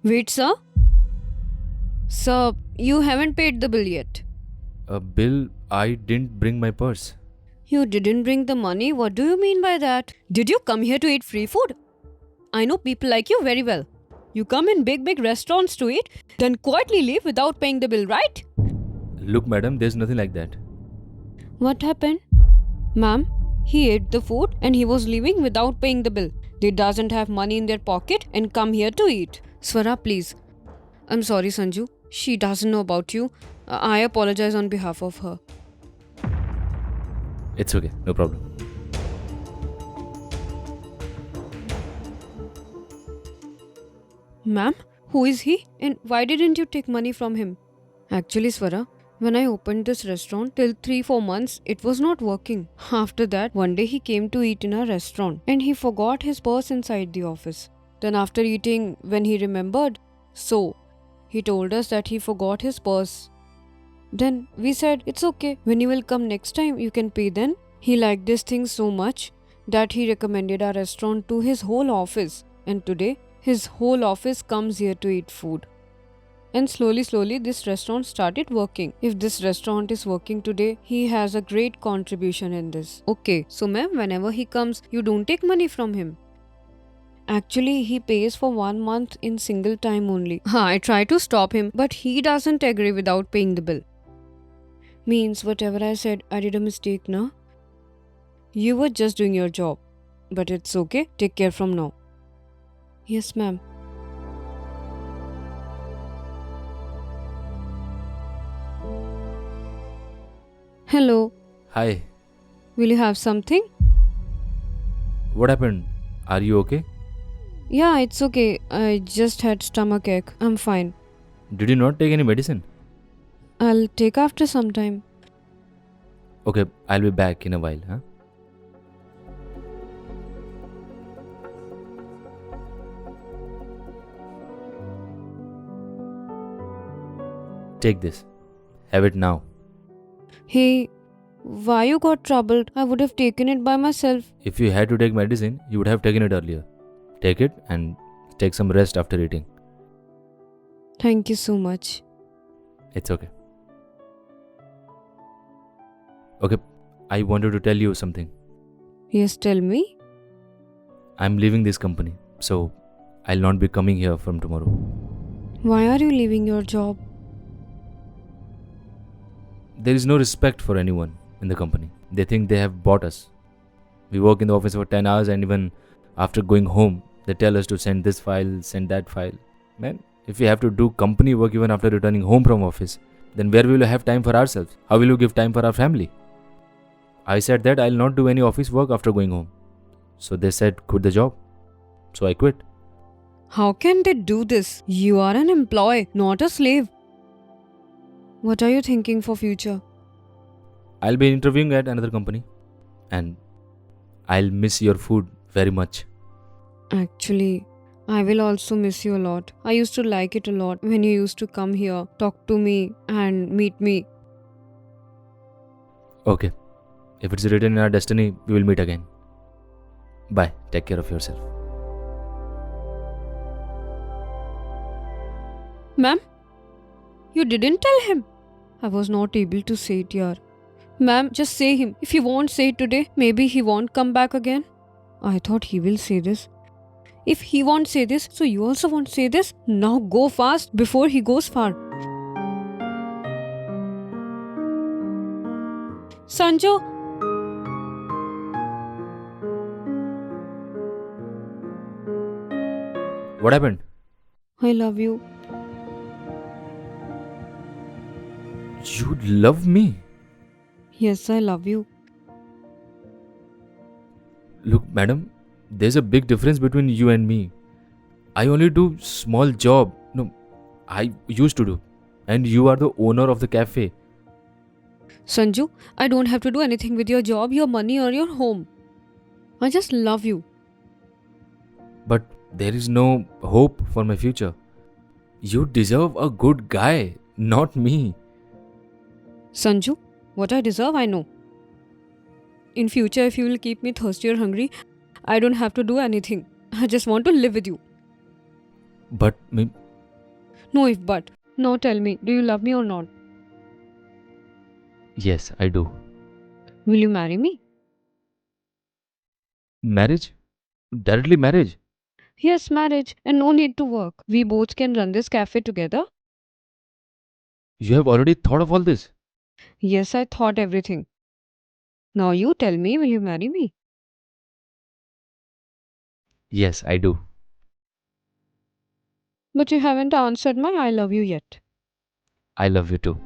Wait, sir. Sir, you haven't paid the bill yet. Bill, I didn't bring my purse. You didn't bring the money? What do you mean by that? Did you come here to eat free food? I know people like you very well. You come in big restaurants to eat, then quietly leave without paying the bill, right? Look, madam, there's nothing like that. What happened? Ma'am, he ate the food and he was leaving without paying the bill. They doesn't have money in their pocket and come here to eat. Swara, please. I'm sorry, Sanju. She doesn't know about you. I apologize on behalf of her. It's okay, no problem. Ma'am, who is he and why didn't you take money from him? Actually, Swara, when I opened this restaurant till 3-4 months, it was not working. After that, one day he came to eat in our restaurant and he forgot his purse inside the office. Then, after eating, when he remembered, so he told us that he forgot his purse. Then we said, it's okay, when you will come next time, you can pay then. He liked this thing so much that he recommended our restaurant to his whole office, and today his whole office comes here to eat food. And slowly, this restaurant started working. If this restaurant is working today, he has a great contribution in this. Okay, so ma'am, whenever he comes, you don't take money from him. Actually, he pays for 1 month in single time only. I try to stop him, but he doesn't agree without paying the bill. Means whatever I said, I did a mistake, na? You were just doing your job. But it's okay, take care from now. Yes, ma'am. Hello, Hi, will you have something? what happened? Are you okay? Yeah, it's okay. I just had stomachache. I'm fine. Did you not take any medicine? I'll take after some time. Okay, I'll be back in a while, huh? Take this. Have it now. Hey, why you got troubled? I would have taken it by myself. If you had to take medicine, you would have taken it earlier. Take it and take some rest after eating. Thank you so much. It's okay. Okay, I wanted to tell you something. Yes, tell me. I'm leaving this company, so I'll not be coming here from tomorrow. Why are you leaving your job? There is no respect for anyone in the company. They think they have bought us. We work in the office for 10 hours and even after going home, they tell us to send this file, send that file. Man, if we have to do company work even after returning home from office, then where will we have time for ourselves? How will you give time for our family? I said that I'll not do any office work after going home. So they said quit the job. So I quit. How can they do this? You are an employee, not a slave. What are you thinking for future? I'll be interviewing at another company and I'll miss your food very much. Actually, I will also miss you a lot. I used to like it a lot when you used to come here, talk to me and meet me. Okay. If it's written in our destiny, we will meet again. Bye. Take care of yourself. Ma'am, you didn't tell him. I was not able to say it, yaar. Ma'am, just say him. If he won't say it today, maybe he won't come back again. I thought he will say this. If he won't say this, so you also won't say this? Now go fast before he goes far. Sanju! What happened? I love you. You love me? Yes, I love you. Look, madam, there's a big difference between you and me. I only do small job. No, I used to do. And you are the owner of the cafe. Sanju, I don't have to do anything with your job, your money, or your home. I just love you. But there is no hope for my future. You deserve a good guy, not me. Sanju, what I deserve, I know. In future, if you will keep me thirsty or hungry, I don't have to do anything. I just want to live with you. But No if but. Now tell me, do you love me or not? Yes, I do. Will you marry me? Marriage? Directly marriage? Yes, marriage, and no need to work. We both can run this cafe together. You have already thought of all this? Yes, I thought everything. Now you tell me, will you marry me? Yes, I do. But you haven't answered my I love you yet. I love you too.